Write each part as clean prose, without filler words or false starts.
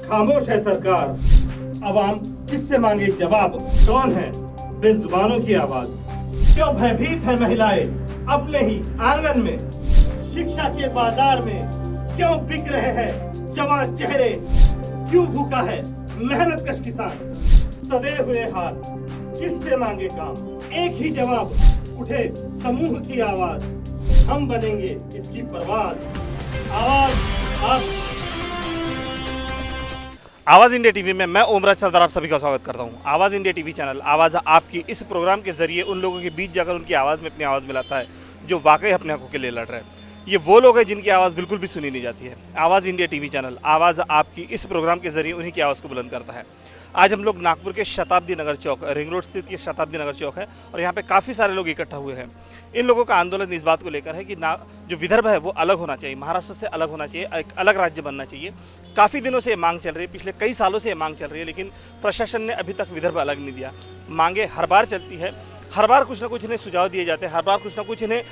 खामोश है सरकार, अवाम किससे मांगे जवाब। कौन है बेजुबानों की आवाज, क्यों भयभीत है महिलाएं अपने ही आंगन में। शिक्षा के बाजार में क्यों बिक रहे हैं जवान चेहरे, क्यों भूखा है मेहनत कश किसान। सदे हुए हाथ किससे मांगे काम, एक ही जवाब, उठे समूह की आवाज। हम बनेंगे इसकी परवाज, आवाज आप। आवाज़ इंडिया टीवी में मैं ओमराज सरदार आप सभी का स्वागत करता हूं। आवाज़ इंडिया टीवी चैनल आवाज़ आपकी इस प्रोग्राम के जरिए उन लोगों के बीच जाकर उनकी आवाज़ में अपनी आवाज़ मिलाता है जो वाकई अपने हकों के लिए लड़ रहे हैं। ये वो लोग हैं जिनकी आवाज़ बिल्कुल भी सुनी नहीं जाती है। आवाज़ इंडिया टीवी चैनल आवाज़ आपकी इस प्रोग्राम के जरिए उन्हीं की आवाज़ को बुलंद करता है। आज हम लोग नागपुर के शताब्दी नगर चौक, रिंग रोड स्थित ये शताब्दी नगर चौक है और यहाँ पे काफ़ी सारे लोग इकट्ठा हुए हैं। इन लोगों का आंदोलन इस बात को लेकर है कि जो विदर्भ है वो अलग होना चाहिए, महाराष्ट्र से अलग होना चाहिए, एक अलग राज्य बनना चाहिए। काफ़ी दिनों से ये मांग चल रही है, पिछले कई सालों से ये मांग चल रही है, लेकिन प्रशासन ने अभी तक विदर्भ अलग नहीं दिया। मांगे हर बार चलती है, हर बार कुछ ना कुछ इन्हें सुझाव दिए जाते हैं, हर बार कुछ ना कुछ इन्हें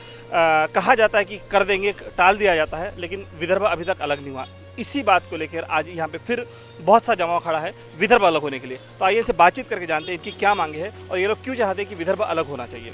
कहा जाता है कि कर देंगे, टाल दिया जाता है, लेकिन विदर्भ अभी तक अलग नहीं हुआ। इसी बात को लेकर आज यहाँ पे फिर बहुत सा जमाव खड़ा है विदर्भ अलग होने के लिए। तो आइए इनसे बातचीत करके जानते हैं इनकी क्या मांगे हैं और ये लोग क्यों चाहते हैं कि विदर्भ अलग होना चाहिए।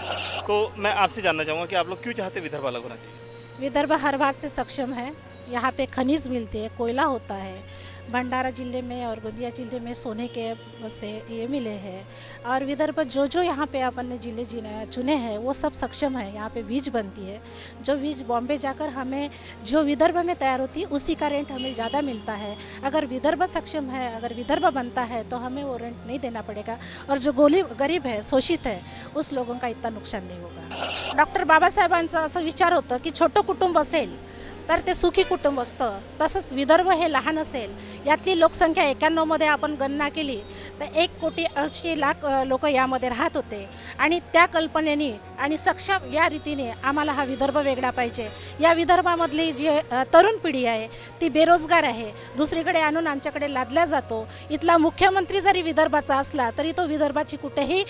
तो मैं आपसे जानना चाहूँगा कि आप लोग क्यों चाहते हैं विदर्भ अलग होना चाहिए। विदर्भ हर बात से सक्षम है। यहाँ पे खनिज मिलते हैं, कोयला होता है। भंडारा जिले में और गोंदिया जिले में सोने के से ये मिले हैं और विदर्भ जो यहाँ पे अपन ने जिले चुने हैं वो सब सक्षम है। यहाँ पे बीज बनती है, जो बीज बॉम्बे जाकर हमें जो विदर्भ में तैयार होती है उसी का रेंट हमें ज़्यादा मिलता है। अगर विदर्भ सक्षम है, अगर विदर्भ बनता है तो हमें वो रेंट नहीं देना पड़ेगा और जो गरीब है, शोषित है, उस लोगों का इतना नुकसान नहीं होगा। डॉक्टर बाबासाहेबांचा असं विचार होतं की छोटं कुटुंब असेल तर ते सुखी कुटुंब असतं, तसंच विदर्भ हे लहान असेल, यातली लोकसंख्या 91 मध्ये आपण गणना केली तर 1,80,00,000 लोक यामध्ये राहत होते आणि त्या कल्पनेने आणि सक्षम या रीतीने आम्हाला हा विदर्भ वेगळा पाहिजे। या विदर्भामधली जी तरुण पिढी आहे ती बेरोजगार आहे, दुसरीकडे आणून आमच्याकडे लादला जातो। इथला मुख्यमंत्री जरी विदर्भाचा असला तरी तो विदर्भाची कुठेही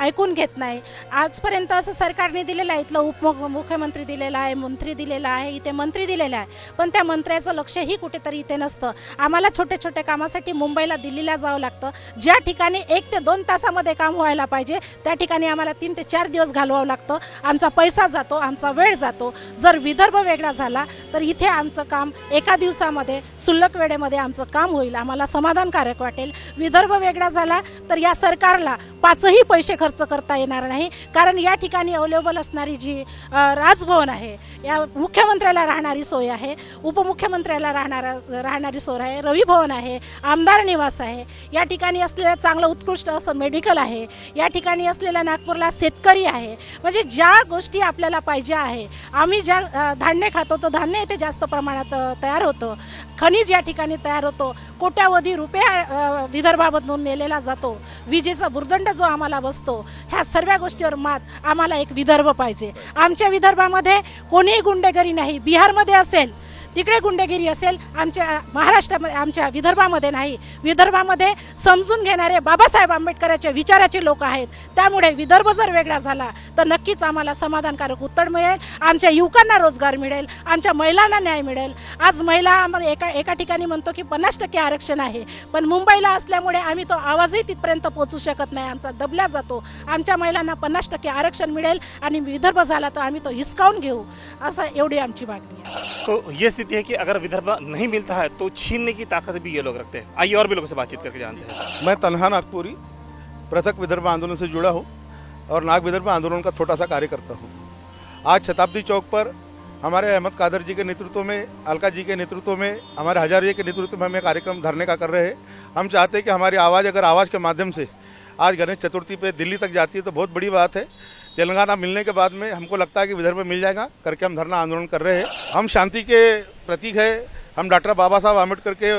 ऐकून घेत नाही। आजपर्यंत असं सरकारने दिलेलं आहे, इथला उपमुख्यमंत्री दिलेला आहे, मंत्री दिलेला आहे, इथे मंत्री दिलेला आहे, पण त्या मंत्र्याचं लक्षही कुठेतरी इथे नसतं। आम्हाला छोटे छोटे कामासाठी मुंबईला, दिल्लीला जावं लागतं। ज्या ठिकाणी 1 ते 2 तासामध्ये काम व्हायला पाहिजे त्या ठिकाणी आम्हाला 3 ते 4 दिवस घालवावं लागतं। आमचा पैसा जातो, आमचा वेळ जातो। जर विदर्भ वेगळा झाला तर इथे आमचं काम एका दिवसामध्ये सुल्लक वेळेमध्ये आमचं काम होईल, आम्हाला समाधानकारक वाटेल। विदर्भ वेगळा झाला तर या सरकारला 5ही पैसे खर्च करता येणार नाही, कारण या ठिकाणी अवेलेबल असणारी जी राजभवन आहे, या मुख्यमंत्र्याला राहणारी सोय आहे, उपमुख्यमंत्र्याला राहणारी सोय आहे, रवी भवन आहे, आमदार निवास आहे, या ठिकाणी असलेलं चांगलं उत्कृष्ट असं मेडिकल आहे, या ठिकाणी असलेला नागपूरला शेतकरी आहे। म्हणजे ज्या गोष्टी आपल्याला पाहिजे आहे, आम्ही ज्या धान्य खातो तो धान्य इथे जास्त प्रमाणात तयार होतं, खनिज या ठिकाणी तयार होतो, कोट्यावधी रुपये विदर्भामधून नेलेला जातो, विजेचा भुर्दंड जो आम्हाला बसतो, ह्या सर्व गोष्टीवर मात आम्हाला एक विदर्भ पाहिजे। आमच्या विदर्भामध्ये कोणीही गुंडेगिरी नाही, बिहारमध्ये असेल तिकडे गुंडेगिरी असेल, आमच्या महाराष्ट्रामध्ये, आमच्या विदर्भामध्ये नाही। विदर्भामध्ये समजून घेणारे बाबासाहेब आंबेडकरांच्या विचाराचे लोक आहेत, त्यामुळे विदर्भ जर वेगळा झाला तर नक्कीच आम्हाला समाधानकारक उत्तर मिळेल, आमच्या युवकांना रोजगार मिळेल, आमच्या महिलांना न्याय मिळेल। आज महिला एका ठिकाणी म्हणतो की 50% आरक्षण आहे, पण मुंबईला असल्यामुळे आम्ही तो आवाजही तिथपर्यंत पोहोचू शकत नाही, आमचा दबला जातो। आमच्या महिलांना 50% आरक्षण मिळेल आणि विदर्भ झाला तर आम्ही तो हिसकावून घेऊ, असं एवढी आमची मागणी आहे। तो ये स्थिति है कि अगर विदर्भ नहीं मिलता है तो छीनने की ताकत भी ये लोग रखते हैं। आइए और भी लोगों से बातचीत करके जानते हैं। मैं तन्हा नागपुरी पृथक विदर्भ आंदोलन से जुड़ा हूँ और नाग विदर्भ आंदोलन का छोटा सा कार्यकर्ता हूँ। आज शताब्दी चौक पर हमारे अहमद कादर जी के नेतृत्व में, अलका जी के नेतृत्व में, हमारे हजारे के नेतृत्व में हम कार्यक्रम धरने का कर रहे हैं। हम चाहते हैं कि हमारी आवाज़ अगर आवाज़ के माध्यम से आज गणेश चतुर्थी पे दिल्ली तक जाती है तो बहुत बड़ी बात है। तेलंगाना मिलने के बाद में हमको लगता है कि विदर्भ मिल जाएगा करके हम धरना आंदोलन कर रहे हैं। हम शांति के प्रतीक है, हम डॉक्टर बाबा साहब आम्बेडकर के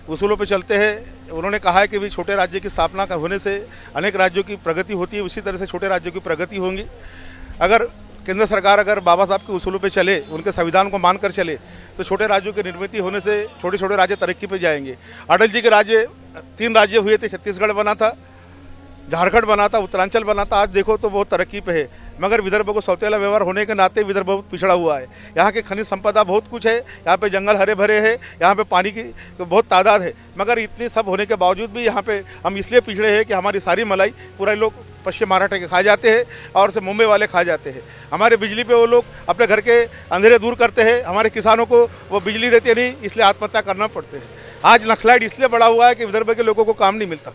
उसूलों पे चलते हैं। उन्होंने कहा है कि भी छोटे राज्य की स्थापना होने से अनेक राज्यों की प्रगति होती है, उसी तरह से छोटे राज्यों की प्रगति होंगी। अगर केंद्र सरकार अगर बाबा साहब के उसूलों पे चले, उनके संविधान को मानकर चले, तो छोटे राज्यों की निर्मित होने से छोटे छोटे राज्य तरक्की पे जाएंगे। अटल जी के राज्य 3 राज्य हुए थे, छत्तीसगढ़ बना था, झारखंड बना था, उत्तरांचल बना था, आज देखो तो बहुत तरक्की पे है। मगर विदर्भ को सौतेला व्यवहार होने के नाते विदर्भ बहुत पिछड़ा हुआ है। यहाँ के खनिज संपदा बहुत कुछ है, यहाँ पे जंगल हरे भरे हैं, यहाँ पे पानी की बहुत तादाद है। मगर इतनी सब होने के बावजूद भी यहाँ पे हम इसलिए पिछड़े हैं कि हमारी सारी मलाई पूरा लोग पश्चिम महाराष्ट्र के खा जाते हैं और से मुंबई वाले खा जाते हैं। हमारे बिजली पे वो लोग अपने घर के अंधेरे दूर करते हैं, हमारे किसानों को वो बिजली देते नहीं, इसलिए आत्महत्या करना पड़ते हैं। आज नक्सलाइट इसलिए बढ़ा हुआ है कि विदर्भ के लोगों को काम नहीं मिलता।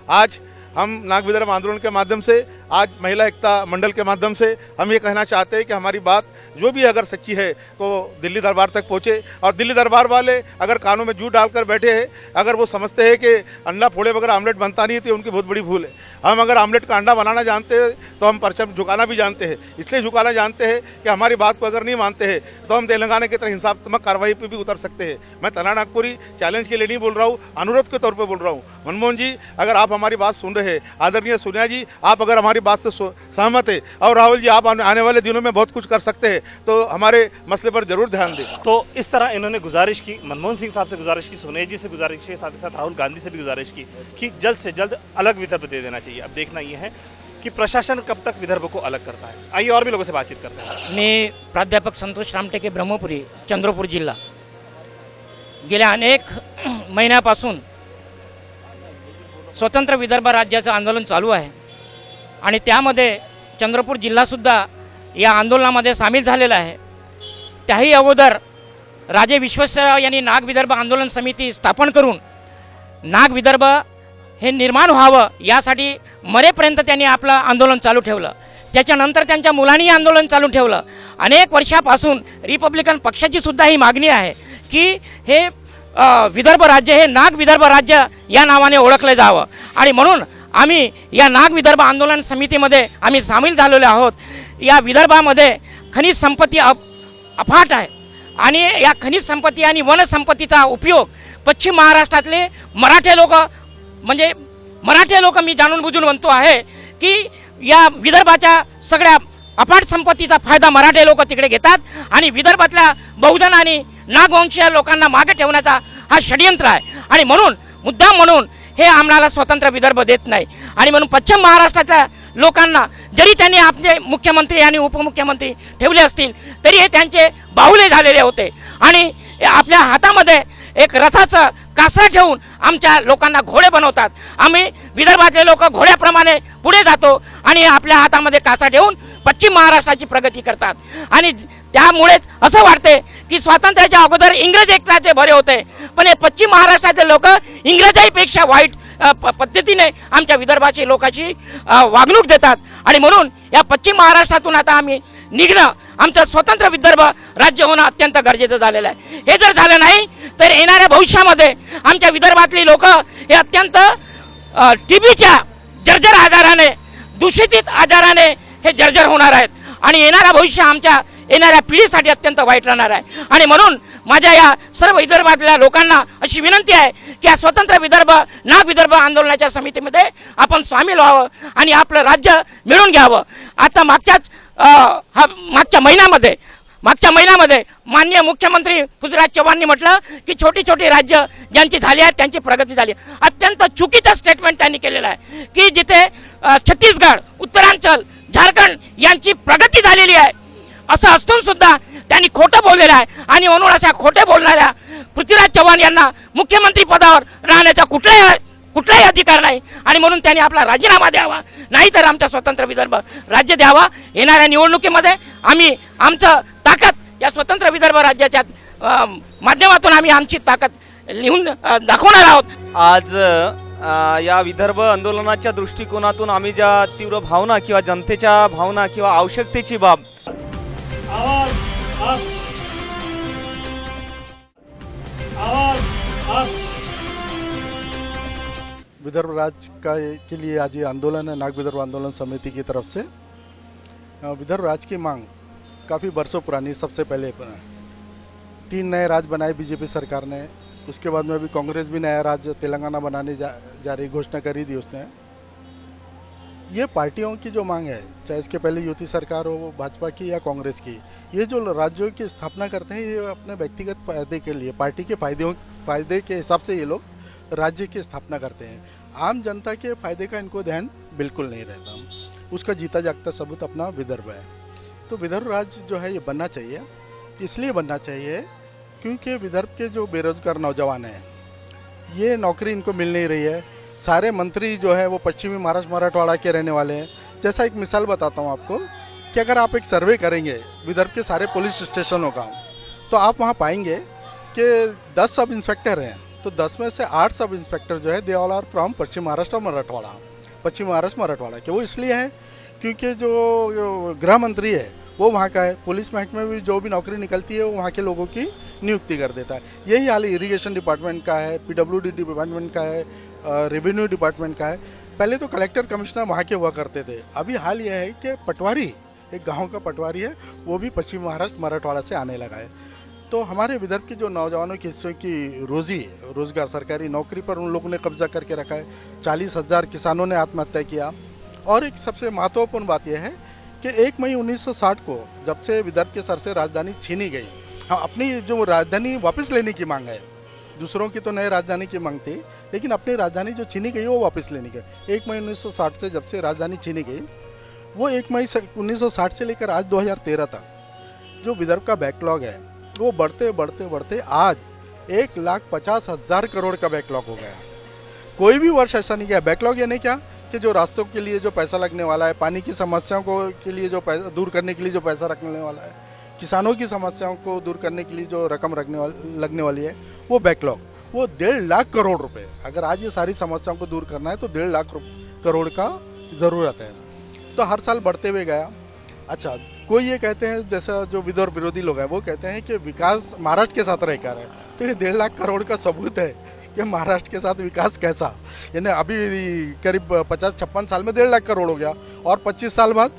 आज हम नाग विदर्भ आंदोलन के माध्यम से, आज महिला एकता मंडल के माध्यम से हम ये कहना चाहते हैं कि हमारी बात जो भी अगर सच्ची है तो दिल्ली दरबार तक पहुँचे, और दिल्ली दरबार वाले अगर कानों में जूट डालकर बैठे हैं, अगर वो समझते हैं कि अंडा फोड़े बगैर आमलेट बनता नहीं है, तो उनकी बहुत बड़ी भूल है। हम अगर आमलेट का अंडा बनाना जानते हैं तो हम परचम झुकाना भी जानते हैं। इसलिए झुकाना जानते हैं कि हमारी बात को अगर नहीं मानते हैं तो हम तेलंगाना की तरह हिंसात्मक कार्रवाई पर भी उतर सकते हैं। मैं तना नागपुरी चैलेंज के लिए नहीं बोल रहा हूँ, अनुरोध के तौर पर बोल रहा हूँ। मनमोहन जी, अगर आप हमारी बात सुन रहे हैं, आदरणीय सोनिया जी, आप अगर हमारी बात से सहमत है, और राहुल जी आप आने वाले दिनों में बहुत कुछ कर सकते हैं, तो हमारे मसले पर जरूर ध्यान दें। तो इस तरह इन्होंने गुजारिश की, मनमोहन सिंह साहब से गुजारिश की, सोनिया जी से गुजारिश की, साथ ही साथ राहुल गांधी से भी गुजारिश की कि जल्द से जल्द अलग विदर्भ दे देना चाहिए। अब देखना ये है कि प्रशासन कब तक विदर्भ को अलग करता है। आइए और भी लोगों से बातचीत करते हैं। मी प्राध्यापक संतोष रामटेके, ब्रह्मपुरी, चंद्रपूर जिल्हा। गेल्या अनेक महिन्यापासून स्वतंत्र विदर्भ राज्याचं आंदोलन चालू आहे आणि त्यामध्ये चंद्रपूर जिल्हासुद्धा या आंदोलनामध्ये सामील झालेला आहे। त्याही अगोदर राजे विश्वेश्वरराव यांनी नाग विदर्भ आंदोलन समिती स्थापन करून नाग विदर्भ हे निर्माण व्हावं यासाठी मरेपर्यंत त्यांनी आपलं आंदोलन चालू ठेवलं। त्याच्यानंतर त्यांच्या मुलांनी आंदोलन चालू ठेवलं। अनेक वर्षापासून रिपब्लिकन पक्षाची सुद्धा ही मागणी आहे की हे विदर्भ राज्य हे नाग विदर्भ राज्य या नावाने ओळखले जावं, आणि म्हणून आम्ही या नाग विदर्भ आंदोलन समितीमध्ये आम्ही सामील झालेलो आहोत। या विदर्भामध्ये खनिज संपत्ती अफाट आहे आणि या खनिज संपत्ती आणि वनसंपत्तीचा उपयोग पश्चिम महाराष्ट्रातले मराठे लोक मी जाणून बुजून म्हणतो आहे की या विदर्भाच्या सगळ्या अफाट संपत्तीचा फायदा मराठे लोक तिकडे घेतात आणि विदर्भातल्या बहुजन आणि नागवंशीय लोकांना मागे ठेवण्याचा हा षडयंत्र आहे। आणि म्हणून मुद्दाम म्हणून हे आम्हाला स्वतंत्र विदर्भ देत नाही, आणि म्हणून पश्चिम महाराष्ट्राच्या लोकांना जरी त्यांनी आपले मुख्यमंत्री आणि उपमुख्यमंत्री ठेवले असतील तरी हे त्यांचे बाहुले झालेले होते, आणि आपल्या हातामध्ये एक रथाचं कासरा ठेवून आमच्या लोकांना घोडे बनवतात। आम्ही विदर्भातले लोक घोड्याप्रमाणे पुढे जातो आणि आपल्या हातामध्ये कासरा ठेवून पश्चिम महाराष्ट्राची प्रगती करतात। आणि त्यामुळेच असं वाटते की स्वातंत्र्याच्या अगोदर इंग्रज एकताचे बरे होते, पण हे पश्चिम महाराष्ट्राचे लोक इंग्रजांपेक्षा वाईट पद्धतीने आमच्या विदर्भाची लोकांची वागणूक देतात। आणि म्हणून या पश्चिम महाराष्ट्रातून आता आम्ही निघणं, आमचं स्वतंत्र विदर्भ राज्य होणं अत्यंत गरजेचं झालेलं आहे। हे जर झालं नाही तर येणाऱ्या भविष्यामध्ये आमच्या विदर्भातली लोक हे अत्यंत टीबीच्या जर्जर आजाराने, दूषित आजाराने हे जर्जर होणार आहेत, आणि येणारा भविष्य आमच्या येणाऱ्या पिढीसाठी अत्यंत वाईट राहणार आहे। आणि म्हणून माझ्या या सर्व विदर्भातल्या लोकांना अशी विनंती आहे की या स्वतंत्र विदर्भ नाग विदर्भ आंदोलनाच्या समितीमध्ये आपण सामील व्हावं आणि आपलं राज्य मिळवून घ्यावं। आता मागच्या महिन्यामध्ये माननीय मुख्यमंत्री पृथ्वीराज चव्हाणांनी म्हटलं की छोटी छोटी राज्य ज्यांची झाली आहेत त्यांची प्रगती झाली। अत्यंत चुकीचं स्टेटमेंट त्यांनी केलेलं आहे की जिथे छत्तीसगड, उत्तरांचल, झारखंड यांची प्रगती झालेली आहे असं असून सुद्धा त्यांनी खोटं बोललेलं आहे। आणि म्हणून अशा खोटे बोलणाऱ्या पृथ्वीराज चव्हाण यांना मुख्यमंत्री पदावर राहण्याचा कुठलाही अधिकार नाही, आणि म्हणून त्यांनी आपला राजीनामा द्यावा, नाहीतर आमचा स्वतंत्र विदर्भ राज्य द्यावा। येणाऱ्या निवडणुकीमध्ये आम्ही आमचं ताकद या स्वतंत्र विदर्भ राज्याच्या माध्यमातून आम्ही आमची ताकद लिहून दाखवणार आहोत। आज या विदर्भ आंदोलनाच्या दृष्टिकोनातून आम्ही ज्या तीव्र भावना किंवा जनतेच्या भावना किंवा आवश्यकतेची बाब विदर्भ राज्य के लिए आज ये आंदोलन है नाग विदर्भ आंदोलन समिति की तरफ से। विदर्भ राज्य की मांग काफ़ी बरसों पुरानी, सबसे पहले 3 नए राज्य बनाए बीजेपी सरकार ने, उसके बाद में अभी कांग्रेस भी नया राज्य तेलंगाना बनाने जा रही घोषणा करी थी उसने। ये पार्टियों की जो मांग है, चाहे इसके पहले युति सरकार हो भाजपा की या कांग्रेस की, ये जो राज्यों की स्थापना करते हैं ये अपने व्यक्तिगत फायदे के लिए, पार्टी के फायदे के हिसाब से ये लोग राज्य की स्थापना करते हैं। आम जनता के फायदे का इनको ध्यान बिल्कुल नहीं रहता। उसका जीता जागता सबूत अपना विदर्भ है। तो विदर्भ राज्य जो है ये बनना चाहिए, इसलिए बनना चाहिए क्योंकि विदर्भ के जो बेरोजगार नौजवान हैं ये नौकरी इनको मिल नहीं रही है। सारे मंत्री जो है वो पश्चिमी महाराष्ट्र मराठवाड़ा के रहने वाले हैं। जैसा एक मिसाल बताता हूँ आपको कि अगर आप एक सर्वे करेंगे विदर्भ के सारे पुलिस स्टेशनों का, तो आप वहाँ पाएंगे कि 10 सब इंस्पेक्टर हैं, तो 10 में से 8 सब इंस्पेक्टर जो है दे ऑल आर फ्रॉम पश्चिम महाराष्ट्र मराठवाड़ा, पश्चिम महाराष्ट्र मराठवाड़ा के। वो इसलिए हैं क्योंकि जो गृह मंत्री है वो वहाँ का है। पुलिस महकमे में भी जो भी नौकरी निकलती है वो वहाँ के लोगों की नियुक्ति कर देता है। यही हाल इरिगेशन डिपार्टमेंट का है, PWD डिपार्टमेंट का है, रेवेन्यू डिपार्टमेंट का है। पहले तो कलेक्टर कमिश्नर वहाँ के हुआ करते थे। अभी हाल यह है कि पटवारी, एक गांव का पटवारी है, वो भी पश्चिम महाराष्ट्र मराठवाड़ा से आने लगा है। तो हमारे विदर्भ के जो नौजवानों की हिस्से की रोजगार सरकारी नौकरी पर उन लोगों ने कब्जा करके रखा है। 40,000 किसानों ने आत्महत्या किया। और एक सबसे महत्वपूर्ण बात यह है कि 1 मई 1960 को जब से विदर्भ के सर से राजधानी छीनी गई, हाँ, अपनी जो राजधानी वापस लेने की मांग है, दूसरों की तो नई राजधानी की मांग थी, लेकिन अपनी राजधानी जो छीनी गई वो वापस लेने की। 1 मई 1960 से जब से राजधानी छीनी गई, वो 1 मई 1960 से लेकर आज 2013 तक जो विदर्भ का बैकलॉग है वो बढ़ते बढ़ते बढ़ते आज 1,50,000 करोड़ का बैकलॉग हो गया। कोई भी वर्ष ऐसा नहीं गया। बैकलॉग यानी क्या कि जो रास्तों के लिए जो पैसा लगने वाला है, पानी की समस्याओं को के लिए जो पैसा दूर करने के लिए जो पैसा रखने वाला है, किसानों की समस्याओं को दूर करने के लिए जो रकम लगने वाली है, वो बैकलॉग, वो 1.5 लाख करोड़ रुपए। अगर आज ये सारी समस्याओं को दूर करना है तो 1.5 लाख करोड़ का ज़रूरत है। तो हर साल बढ़ते हुए गया। अच्छा, कोई ये कहते हैं, जैसा जो विदर्भ विरोधी लोग हैं वो कहते हैं कि विकास महाराष्ट्र के साथ रहकर है। तो ये 1.5 लाख करोड़ का सबूत है कि महाराष्ट्र के साथ विकास कैसा। यानी अभी करीब 50-56 साल में 1.5 लाख करोड़ हो गया और 25 साल बाद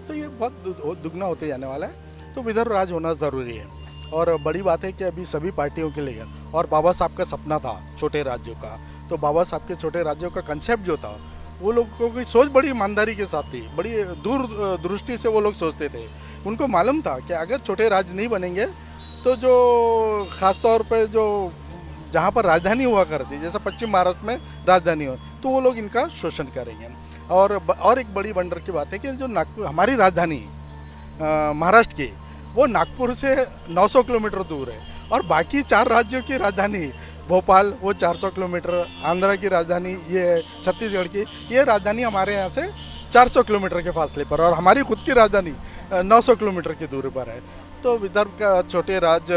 तो ये बहुत दुगना होते जाने वाला है। तो विदर्भ राज होना ज़रूरी है। और बड़ी बात है कि अभी सभी पार्टियों के लिए, और बाबा साहब का सपना था छोटे राज्यों का, तो बाबा साहब के छोटे राज्यों का कंसेप्ट जो था वो लोगों की सोच बड़ी ईमानदारी के साथ थी, बड़ी दूर दृष्टि से वो लोग सोचते थे। उनको मालूम था कि अगर छोटे राज्य नहीं बनेंगे तो जो ख़ासतौर पर जो जहाँ पर राजधानी हुआ करती, जैसे पश्चिम महाराष्ट्र में राजधानी हो, तो वो लोग इनका शोषण करेंगे। और एक बड़ी वंडर की बात है कि जो नागपुर हमारी राजधानी महाराष्ट्र की, वो नागपुर से 900 किलोमीटर दूर है, और बाकी 4 राज्यों की राजधानी भोपाल वो 400 किलोमीटर, आंध्र की राजधानी ये छत्तीसगढ़ की ये राजधानी हमारे यहाँ से 400 किलोमीटर के फासले पर, और हमारी खुद की राजधानी 900 किलोमीटर की दूरी पर है। तो विदर्भ का छोटे राज्य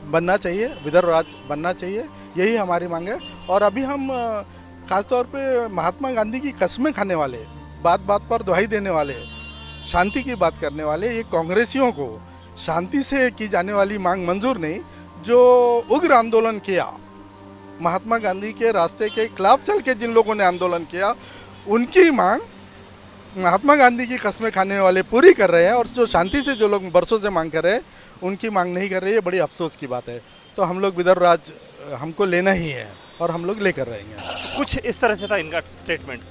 बनना चाहिए, विदर्भ राज्य बनना चाहिए, यही हमारी मांग है। और अभी हम खासतौर पे महात्मा गांधी की कस्में खाने वाले, बात बात पर दुहाई देने वाले, शांति की बात करने वाले ये कांग्रेसियों को शांति से की जाने वाली मांग मंजूर नहीं। जो उग्र आंदोलन किया, महात्मा गांधी के रास्ते के खिलाफ चल के जिन लोगों ने आंदोलन किया, उनकी मांग महात्मा गांधी की कस्में खाने वाले पूरी कर रहे हैं, और जो शांति से जो लोग बरसों से मांग कर रहे हैं उनकी मांग नहीं कर रही है। बड़ी अफसोस की बात है। तो हम लोग विदर्भ राज हमको लेना ही है और हम लोग लेकर रहेंगे। कुछ इस तरह से था इनका स्टेटमेंट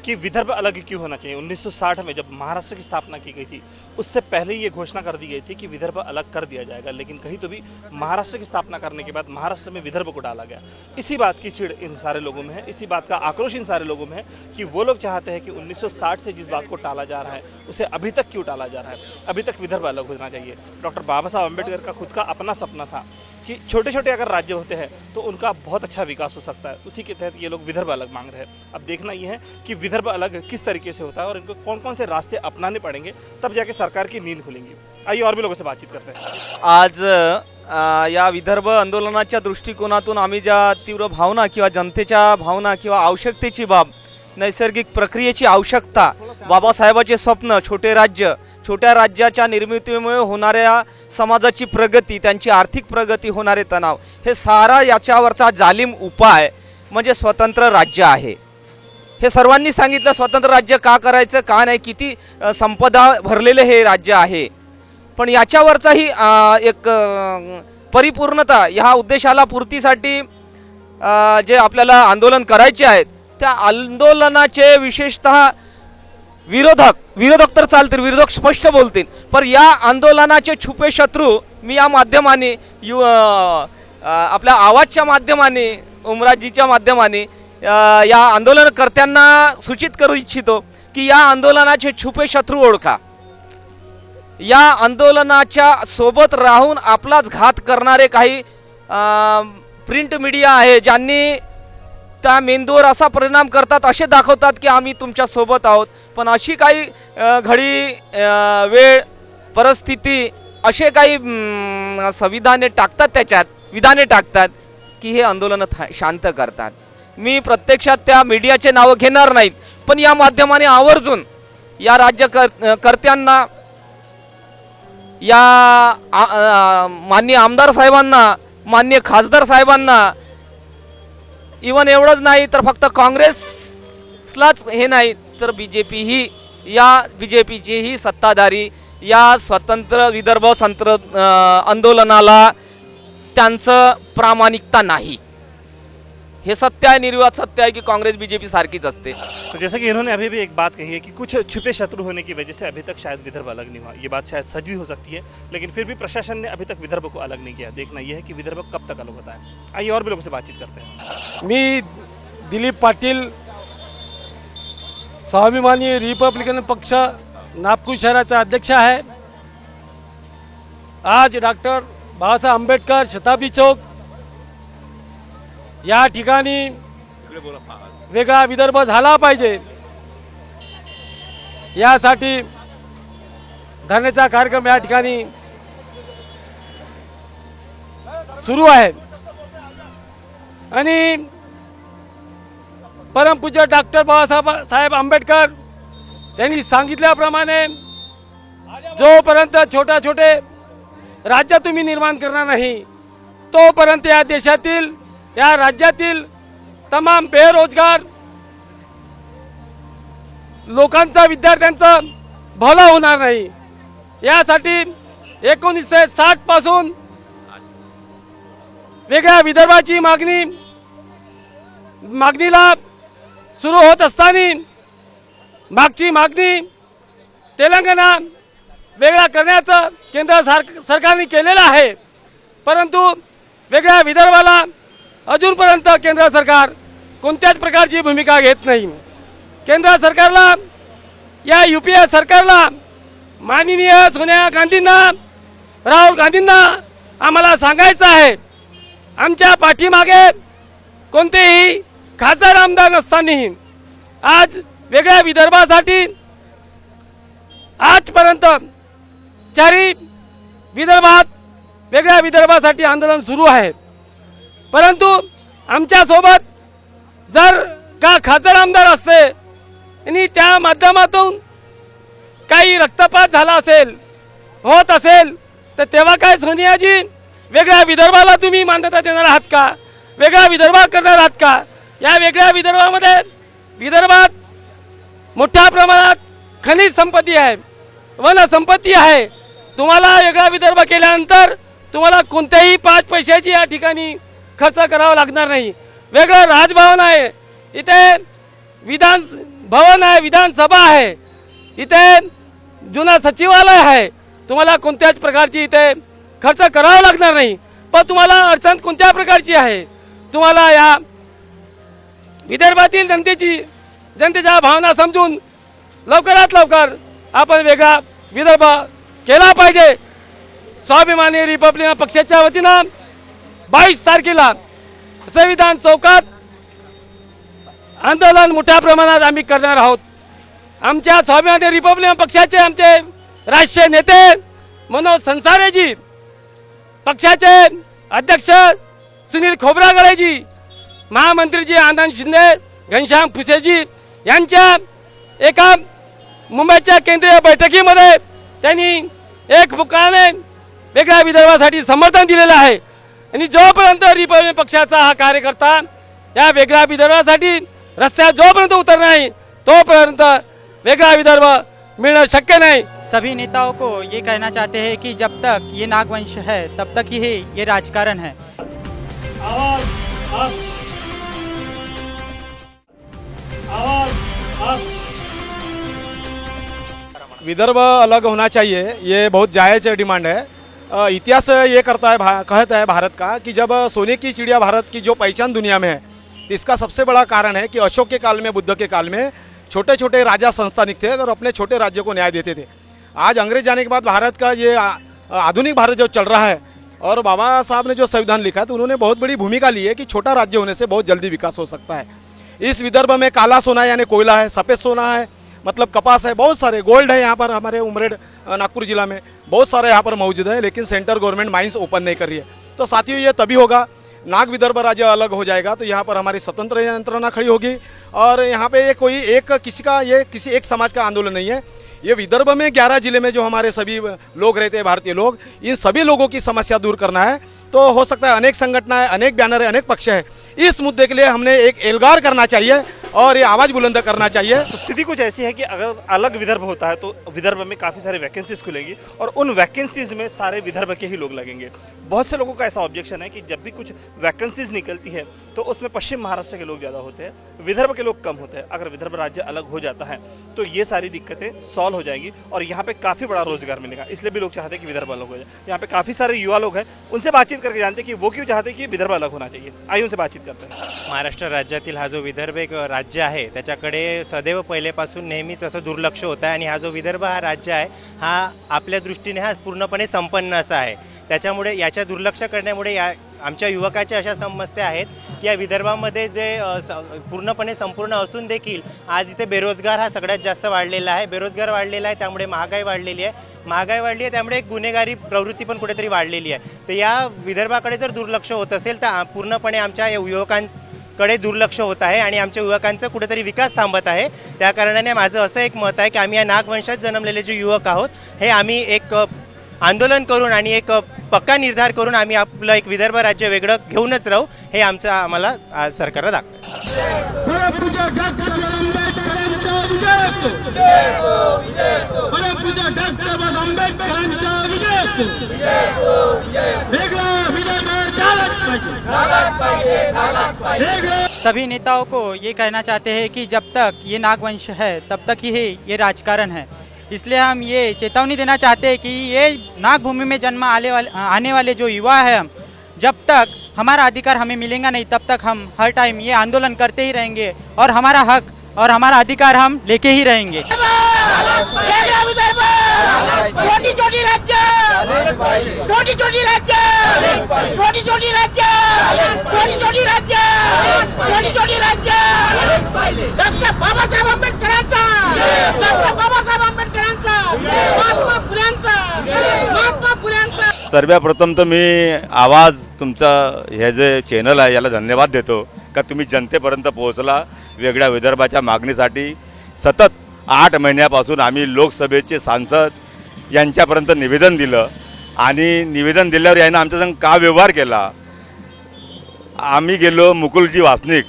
कि विदर्भ अलग क्यों होना चाहिए। 1960 में जब महाराष्ट्र की स्थापना की गई थी, उससे पहले ही ये घोषणा कर दी गई थी कि विदर्भ अलग कर दिया जाएगा, लेकिन कहीं तो भी महाराष्ट्र की स्थापना करने के बाद महाराष्ट्र में विदर्भ को डाला गया। इसी बात की चिढ़ इन सारे लोगों में है, इसी बात का आक्रोश इन सारे लोगों में है कि वो लोग चाहते हैं कि 1960 से जिस बात को टाला जा रहा है उसे अभी तक क्यों टाला जा रहा है। अभी तक विदर्भ अलग होना चाहिए। डॉक्टर बाबा साहब अम्बेडकर का खुद का अपना सपना था कि छोटे छोटे अगर राज्य होते हैं तो उनका बहुत अच्छा विकास हो सकता है। उसी के तहत ये लोग विदर्भ अलग मांग रहे हैं। अब देखना ये है कि विदर्भ अलग किस तरीके से होता है और इनको कौन कौन से रास्ते अपनाने पड़ेंगे, तब जाके सरकार की नींद खुलेंगी। आइए और भी लोगों से बातचीत करते हैं। आज या विदर्भ आंदोलनाच्या दृष्टिकोनातून आम्ही ज्या तीव्र भावना किंवा जनतेच्या भावना किंवा आवश्यकतेची बाब, नैसर्गिक प्रक्रियेची आवश्यकता, बाबासाहेबांचे स्वप्न, छोटे राज्य, छोट्या राज्याच्या निर्मितीमुळे होणाऱ्या समाजाची प्रगती, त्यांची आर्थिक प्रगती, होणारे तणाव, हे सारा याच्यावरचा जालिम उपाय म्हणजे स्वतंत्र राज्य आहे। हे सर्वांनी सांगितलं स्वतंत्र राज्य का करायचं, का नाही, किती संपदा भरलेले हे राज्य आहे, पण याच्यावरचाही एक परिपूर्णता, ह्या उद्देशाला पूर्तीसाठी जे आपल्याला आंदोलन करायचे आहेत त्या आंदोलनाचे विशेषतः विरोधक तर चालतील, विरोधक स्पष्ट बोलतील, पण या आंदोलनाचे छुपे शत्रू मी या माध्यमाने आपल्या आवाजच्या माध्यमाने, उमराजीच्या माध्यमाने या आंदोलनकर्त्यांना सूचित करू इच्छितो की या आंदोलनाचे छुपे शत्रू ओळखा. या आंदोलनाच्या सोबत राहून आपलाच घात करणारे काही प्रिंट मीडिया आहे, ज्यांनी त्या मेंदूवर असा परिणाम करतात, असे दाखवतात की आम्ही तुमच्या सोबत आहोत. पण अशी काही घडी वेळ परिस्थिती असे काही संविधाने टाकतात, त्याच्यात विधाने टाकतात की हे आंदोलन शांत करतात. मी प्रत्यक्षात त्या मीडियाचे नावं घेणार नाहीत, पण या माध्यमाने आवर्जून या राज्यकर्त्यांना, या माननीय आमदार साहेबांना, माननीय खासदार साहेबांना, इवन एवढंच नाही तर फक्त काँग्रेसलाच हे नाही तर BJP ही, या BJPची ही सत्ताधारी या स्वतंत्र विदर्भ आंदोलनाला त्यांचं प्रामाणिकता नाही. हे सत्य आहे, निर्वाद सत्य आहे की काँग्रेस BJP सारखीच असते. तो जैसा कि इन्होंने अभी भी एक बात कही है कि कुछ छुपे शत्रु होने की वजह से अभी तक शायद विदर्भ अलग नहीं हुआ. ये बात शायद सच भी हो सकती है, लेकिन फिर भी प्रशासन ने अभी तक विदर्भ को अलग नहीं किया. देखना यह है कि विदर्भ कब तक अलग होता है. आइए और भी लोगों से बातचीत करते हैं. मी दिलीप पाटील, स्वाभिमानी रिपब्लिकन पक्ष नागपूर शहराचा अध्यक्ष आहे. आज डॉक्टर बाबासाहेब आंबेडकर शताब्दी चौक या ठिकाणी वेगळा विदर्भ झाला पाहिजे यासाठी धरण्याचा कार्यक्रम या ठिकाणी सुरू आहे. आणि परमपूज्य डॉक्टर बाबासाहेब आंबेडकर यांनी सांगितल्याप्रमाणे जोपर्यंत छोटे राज्य तुम्ही निर्माण करणार नाही, तोपर्यंत या देशातील, या राज्यातील तमाम बेरोजगार लोकांचा, विद्यार्थ्यांचा भला होणार नाही. यासाठी 1960 पासून वेगळ्या विदर्भाची मागणीला सुरू होत असताना मागची मागणी तेलंगणा वेगळा करण्याचं केंद्र सरकारने केलेलं आहे, परंतु वेगळ्या विदर्भाला अजूनपर्यंत केंद्र सरकार कोणत्याच प्रकारची भूमिका घेत नाही. केंद्र सरकारला, या UPA सरकारला, माननीय सोनिया गांधींना, राहुल गांधींना आम्हाला सांगायचं आहे, आमच्या पाठीमागे कोणतेही खासदार आमदार नसतानाही आज वेगळ्या विदर्भासाठी आजपर्यंत 4 विदर्भात वेगळ्या विदर्भासाठी आंदोलन सुरू आहे. परंतु आमच्यासोबत जर का खासदार आमदार असते आणि त्या माध्यमातून काही रक्तपात झाला असेल, होत असेल, तर तेव्हा काय सोनियाजी वेगळ्या विदर्भाला तुम्ही मान्यता देणार आहात का? वेगळा विदर्भ करणार आहात का? या वेगळ्या विदर्भामध्ये, विदर्भात मोठ्या प्रमाणात खनिज संपत्ती आहे, वन संपत्ती आहे. तुम्हाला वेगळा विदर्भ केल्यानंतर तुम्हाला कोणत्याही 5 पैशाची या ठिकाणी खर्च करावा लागणार नाही. वेगळं राजभवन आहे, इथे विधान भवन आहे, विधानसभा आहे, इथे जुना सचिवालय आहे. तुम्हाला कोणत्याच प्रकारची इथे खर्च करावा लागणार नाही. पण तुम्हाला अडचण कोणत्या प्रकारची आहे? तुम्हाला या विदर्भातील जनतेच्या भावना समजून लवकरात लवकर आपण वेगळा विदर्भ केला पाहिजे. स्वाभिमानी रिपब्लिकन पक्षाच्या वतीनं 22 तारखेला संविधान चौकात आंदोलन मोठ्या प्रमाणात आम्ही करणार आहोत. आमच्या स्वाभिमानी रिपब्लिकन पक्षाचे आमचे राष्ट्रीय नेते मनोज संसारेजी, पक्षाचे अध्यक्ष सुनील खोब्रागडेजी, महामंत्रीजी आनंद शिंदे, घनश्याम फुसेजी यांच्या एका मुंबईच्या केंद्रीय बैठकीमध्ये त्यांनी एकमुखाने वेगळ्या विदर्भासाठी समर्थन दिलेलं आहे. आणि जोपर्यंत रिपब्लिकन पक्षाचा हा कार्यकर्ता या वेगळ्या विदर्भासाठी रस्त्यात जोपर्यंत उतर नाही, तोपर्यंत वेगळा विदर्भ मिलना शक्य नहीं। सभी नेताओं को ये कहना चाहते हैं कि जब तक ये नागवंश है तब तक ही ये राजकारण है। आवाज आप, आवाज आप। विदर्भ अलग होना चाहिए, ये बहुत जायज़ डिमांड है। इतिहास ये कहता है भारत का कि जब सोने की चिड़िया भारत की जो पहचान दुनिया में है, तो इसका सबसे बड़ा कारण है कि अशोक के काल में, बुद्ध के काल में छोटे छोटे राजा संस्थानिक थे और अपने छोटे राज्यों को न्याय देते थे। आज अंग्रेज जाने के बाद भारत का ये आधुनिक भारत जो चल रहा है और बाबा साहब ने जो संविधान लिखा है तो उन्होंने बहुत बड़ी भूमिका ली है कि छोटा राज्य होने से बहुत जल्दी विकास हो सकता है। इस विदर्भ में काला सोना यानी कोयला है, सफ़ेद सोना है मतलब कपास है, बहुत सारे गोल्ड है यहाँ पर हमारे उमरेड नागपुर जिला में बहुत सारे यहाँ पर मौजूद है, लेकिन सेंट्रल गवर्नमेंट माइंस ओपन नहीं कर रही है। तो साथियों ये तभी होगा नाग विदर्भ राज्य अलग हो जाएगा तो यहाँ पर हमारी स्वतंत्र यंत्रणा खड़ी होगी और यहाँ पे ये कोई एक किसी एक समाज का आंदोलन नहीं है। ये विदर्भ में 11 जिले में जो हमारे सभी लोग रहते हैं, भारतीय लोग, इन सभी लोगों की समस्या दूर करना है। तो हो सकता है अनेक संगठन है, अनेक बैनर है, अनेक पक्ष है, इस मुद्दे के लिए हमने एक एल्गार करना चाहिए और ये आवाज़ बुलंद करना चाहिए। तो स्थिति कुछ ऐसी है कि अगर अलग विदर्भ होता है तो विदर्भ में काफ़ी सारे वैकेंसीज खुलेंगी और उन वैकेंसीज में सारे विदर्भ के ही लोग लगेंगे। बहुत से लोगों का ऐसा ऑब्जेक्शन है कि जब भी कुछ वैकेंसीज निकलती है तो उसमें पश्चिम महाराष्ट्र के लोग ज़्यादा होते हैं, विदर्भ के लोग कम होते हैं। अगर विदर्भ राज्य अलग हो जाता है तो ये सारी दिक्कतें सॉल्व हो जाएगी और यहाँ पे काफ़ी बड़ा रोजगार मिलेगा। इसलिए भी लोग चाहते हैं कि विदर्भ अलग हो जाए। यहाँ पे काफ़ी सारे युवा लोग हैं, उनसे बातचीत करके जानते हैं कि वो क्यों चाहते हैं कि विदर्भ अलग होना चाहिए। आइए उनसे बातचीत करते हैं। महाराष्ट्र राज्यातील हा जो विदर्भ एक राज्य आहे त्याच्याकडे सदैव पहिलेपासून नेहमीच असं दुर्लक्ष होतं आहे आणि हा जो विदर्भ हा राज्य आहे हा आपल्या दृष्टीने हा पूर्णपणे संपन्न असा आहे। त्याच्यामुळे याच्या दुर्लक्ष करण्यामुळे या आमच्या युवकाच्या अशा समस्या आहेत की या विदर्भामध्ये जे पूर्णपणे संपूर्ण असून देखील आज इथे बेरोजगार हा सगळ्यात जास्त वाढलेला आहे। बेरोजगार वाढलेला आहे त्यामुळे महागाई वाढलेली आहे त्यामुळे एक गुन्हेगारी प्रवृत्ती पण कुठेतरी वाढलेली आहे। तर या विदर्भाकडे जर दुर्लक्ष होत असेल तर पूर्णपणे आमच्या युवकांकडे दुर्लक्ष होत आहे आणि आमच्या युवकांचा कुठेतरी विकास थांबत आहे। त्या कारणाने माझं असं एक मत आहे की आम्ही या नागवंशात जन्मलेले जे युवक आहोत हे आम्ही एक आंदोलन करून आणि एक पक्का निर्धार करून आम्ही आपलं एक विदर्भ राज्य वेगळं घेऊनच राहू हे आम्हाला सरकारला सभी नेताओं को ये कहना चाहते हैं कि जब तक ये नागवंश है तब तक ही ये राजकारण है। इसलिए हम ये चेतावनी देना चाहते हैं कि ये नागभूमि में जन्म आने वाले जो युवा हैं हम, जब तक हमारा अधिकार हमें मिलेगा नहीं तब तक हम हर टाइम ये आंदोलन करते ही रहेंगे और हमारा हक और हमारा अधिकार हम लेके ही रहेंगे। छोटी छोटी राज्य डॉक्टर बाबासाहेब आंबेडकरांचा महात्मा फुल्यांचा सर्वप्रथम तर मी आवाज तुमचा हे जे चॅनल आहे याला धन्यवाद देतो का तुम्ही जनतेपर्यंत पोहोचला। वेगळ्या विदर्भाच्या मागणीसाठी सतत 8 महिन्यापासून आम्ही लोकसभेचे सांसद यांच्यापर्यंत निवेदन दिलं आणि निवेदन दिल्यावर यानं आमच्या संग का व्यवहार केला। आम्ही गेलो मुकुलजी वासनिक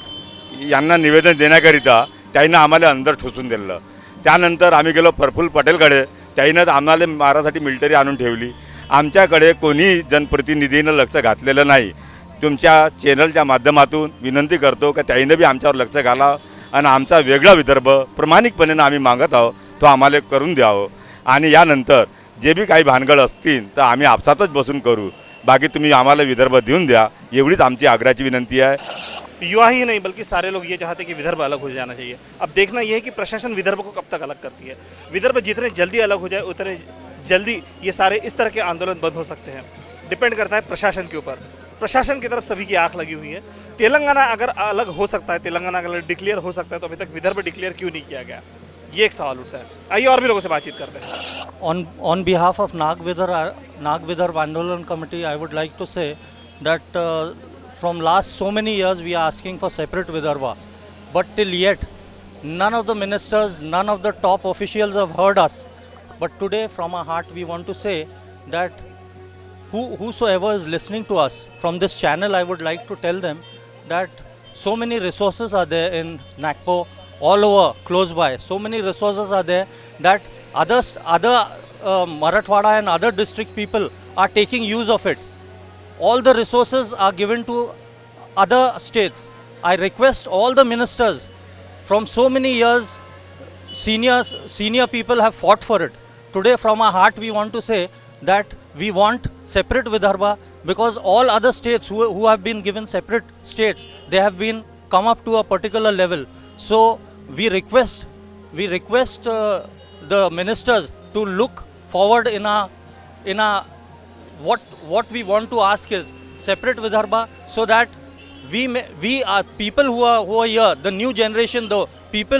यांना निवेदन देण्याकरिता, त्यांना आम्हाला अंदर ठोसून दिलं। त्यानंतर आम्ही गेलो प्रफुल्ल पटेलकडे, त्यानं आम्हाला मारासाठी मिलिटरी आणून ठेवली। आमच्याकडे कोणी जनप्रतिनिधीनं लक्ष घातलेलं नाही। तुमच्या चॅनलच्या माध्यमातून विनंती करतो की त्यानं बी आमच्यावर लक्ष घालावं आणि आमचा वेगळा विदर्भ प्रामाणिकपणे आम्ही मागत आहोत तो आम्हाला करून द्यावं आणि यानंतर जे भी काही भानगड असतील तर आम्ही आपसातच बसून करू। बाकी तुम्ही आम्हाला विदर्भ देऊन द्या, एवढीच आमची आग्रहाची विनंती आहे। युवा ही नहीं बल्कि सारे लोग ये चाहते हैं कि विदर्भ अलग हो जाना चाहिए। अब देखना यह है कि प्रशासन विदर्भ को कब तक अलग करती है। विदर्भ जितने जल्दी अलग हो जाए उतने जल्दी ये सारे इस तरह के आंदोलन बंद हो सकते हैं। डिपेंड करता है प्रशासन के ऊपर। प्रशासन की तरफ सभी की आंख लगी हुई है। तेलंगाना अगर अलग हो सकता है, तेलंगाना अगर डिक्लेयर हो सकता है तो अभी तक विदर्भ डिक्लेयर क्यों नहीं किया गया, ये एक सवाल उठता है। आइए और भी लोगों से बातचीत करते हैं। On behalf of Nag Vidarbha Andolan Committee, I would like to say that from last so many years we are asking for separate Vidarbha, but till yet none of the ministers, none of the top officials have heard us. But today from our heart we want to say that whosoever is listening to us from this channel, I would like to tell them that so many resources are there in Nagpur, all over, close by. So many resources are there that other Marathwada and other district people are taking use of it. All the resources are given to other states. I request all the ministers from so many years, senior people have fought for it. Today from our heart we want to say that we want separate Vidarbha, because all other states who have been given separate states, they have been come up to a particular level. So we request the ministers to look forward in a what we want to ask is separate Vidarbha, so that we are people who are here, the new generation, the people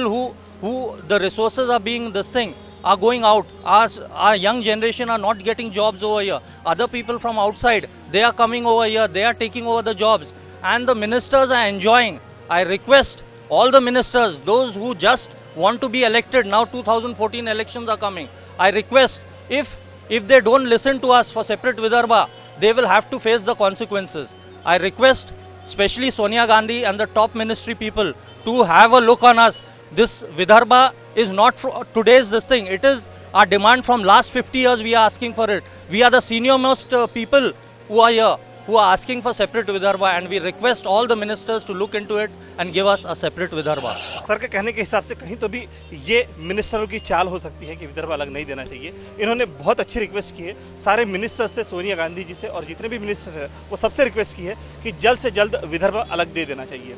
who the resources are being this thing are going out. Our young generation are not getting jobs over here. Other people from outside, they are coming over here, they are taking over the jobs, and the ministers are enjoying. I request all the ministers, those who just want to be elected, now 2014 elections are coming, I request, if they don't listen to us for separate Vidarbha, they will have to face the consequences. I request especially Sonia Gandhi and the top ministry people to have a look on us. This Vidarbha is not for today's this thing. It is our demand from last 50 years. We are asking for it. We are the senior most people who are here, who are asking for separate Vidarbha, and we request all the ministers to look into it and give us a separate Vidarbha. Sir के कहने के हिसाब से कहीं तो भी ये मिनिस्टरों की चाल हो सकती है कि विदर्भ अलग नहीं देना चाहिए। इन्होंने बहुत अच्छी रिक्वेस्ट की है सारे मिनिस्टर से, सोनिया गांधी जी से और जितने भी मिनिस्टर हैं वो सबसे रिक्वेस्ट की है कि जल्द से जल्द विदर्भ अलग दे देना चाहिए।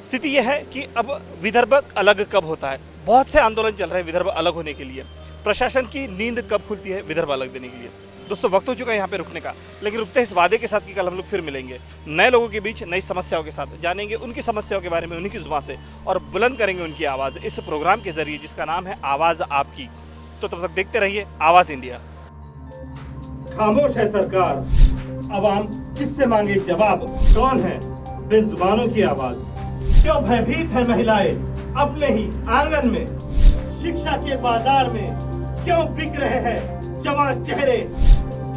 स्थिति यह है कि अब विदर्भ अलग कब होता है। बहुत से आंदोलन चल रहे हैं विदर्भ अलग होने के लिए। प्रशासन की नींद कब खुलती है विदर्भ अलग देने के लिए। दोस्तों वक्त हो चुका है यहाँ पे रुकने का, लेकिन रुकते इस वादे के साथ कि कल हम लोग फिर मिलेंगे नए लोगों के बीच, नई समस्याओं के साथ, जानेंगे उनकी समस्याओं के बारे में उन्हीं की जुबान से और बुलंद करेंगे उनकी आवाज़ इस प्रोग्राम के जरिए जिसका नाम है आवाज़ आपकी। तो तब तक देखते रहिए आवाज़ इंडिया। खामोश है सरकार, अवाम किससे मांगे जवाब। कौन है बेजुबानों की आवाज। क्यों भयभीत है महिलाएं अपने ही आंगन में। शिक्षा के बाजार में क्यों बिक रहे हैं जवान चेहरे।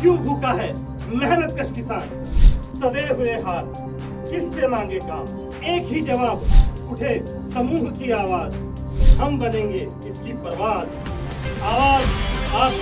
क्यों भूखा है मेहनत कश किसान। सदे हुए हाथ किससे मांगे काम। एक ही जवाब, उठे समूह की आवाज। हम बनेंगे इसकी परवाज। आवाज आप